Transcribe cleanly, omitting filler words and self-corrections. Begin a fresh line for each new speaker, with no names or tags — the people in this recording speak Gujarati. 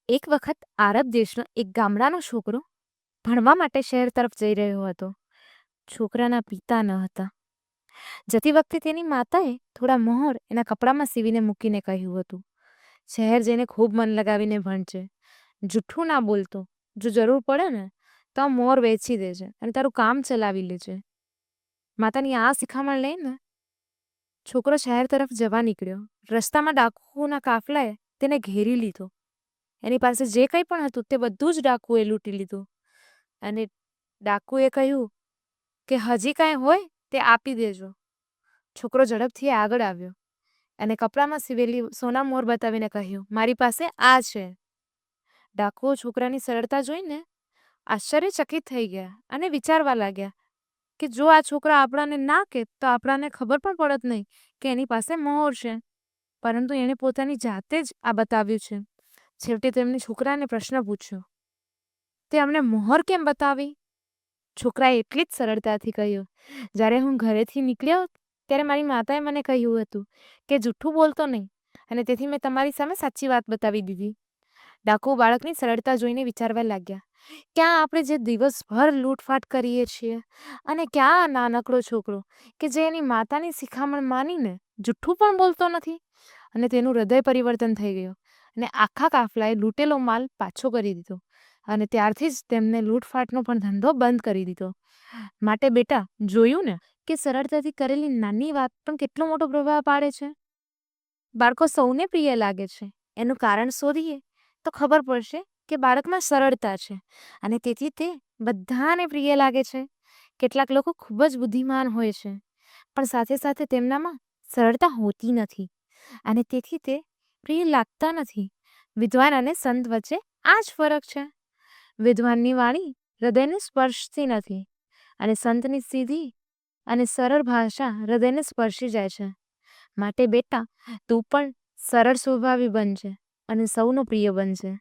એક વખત આરબ દેશનો એક ગામડાનો છોકરો ભણવા માટે શહેર તરફ જઈ રહ્યો હતો. છોકરાના પિતા ન હતા. જતી વખતે તેની માતાએ થોડા મોહર એના કપડામાં સીવીને મૂકીને કહ્યું હતું, શહેર જઈને ખૂબ મન લગાવીને ભણજે, જૂઠું ના બોલતો, જો જરૂર પડે ને તો આ મોર વેચી દેજે અને તારું કામ ચલાવી લેજે. માતાની આ શિખામણ લઈને છોકરો શહેર તરફ જવા નીકળ્યો. રસ્તામાં ડાકુના કાફલાએ તેને ઘેરી લીધો. એની પાસે જે કંઈ પણ હતું તે બધું જ ડાકુએ લૂંટી લીધું અને ડાકુએ કહ્યું કે હજી કાંઈ હોય તે આપી દેજો. છોકરો ઝડપથી આગળ આવ્યો અને કપડામાં સીવેલી સોના મોર બતાવીને કહ્યું, મારી પાસે આ છે. ડાકુઓ છોકરાની સરળતા જોઈને આશ્ચર્યચકિત થઈ ગયા અને વિચારવા લાગ્યા કે જો આ છોકરા આપણાને ના કહે તો આપણાને ખબર પણ પડત નહીં કે એની પાસે મોર છે, પરંતુ એણે પોતાની જાતે જ આ બતાવ્યું છે. છેવટે તેમણે છોકરાને પ્રશ્ન પૂછ્યો, તે અમને મોહર કેમ બતાવી? છોકરાએ એટલી જ સરળતાથી કહ્યું, જ્યારે હું ઘરેથી નીકળ્યો ત્યારે મારી માતાએ મને કહ્યું હતું કે જૂઠું બોલતો નહીં અને તેથી મેં તમારી સામે સાચી વાત બતાવી દીધી. ડાકુ બાળકની સરળતા જોઈને વિચારવા લાગ્યા, ક્યાં આપણે જે દિવસભર લૂંટફાટ કરીએ છીએ અને ક્યાં નાનકડો છોકરો કે જે એની માતાની શિખામણ માનીને જૂઠું પણ બોલતો નથી. અને તેનું હૃદય પરિવર્તન થઈ ગયું અને આખા કાફલાએ લૂંટેલો માલ પાછો કરી દીધો અને ત્યારથી જ તેમને લૂંટફાટનો પણ ધંધો બંધ કરી દીધો. માટે બેટા, જોયું ને કે સરળતાથી કરેલી નાની વાત પણ કેટલો મોટો પ્રભાવ પાડે છે. બાળકો સૌને પ્રિય લાગે છે. એનું કારણ શોધીએ તો ખબર પડશે કે બાળકમાં સરળતા છે અને તેથી તે બધાને પ્રિય લાગે છે. કેટલાક લોકો ખૂબ જ બુદ્ધિમાન હોય છે પણ સાથે સાથે તેમનામાં સરળતા હોતી નથી અને તેથી તે પ્રિય લાગતા નથી. વિદ્વાન અને સંત વચ્ચે આ જ ફરક છે. વિદ્વાનની વાણી હૃદયને સ્પર્શતી નથી અને સંતની સીધી અને સરળ ભાષા હૃદયને સ્પર્શી જાય છે. માટે બેટા, તું પણ સરળ સ્વભાવી બનજે અને સૌનો પ્રિય બનજે.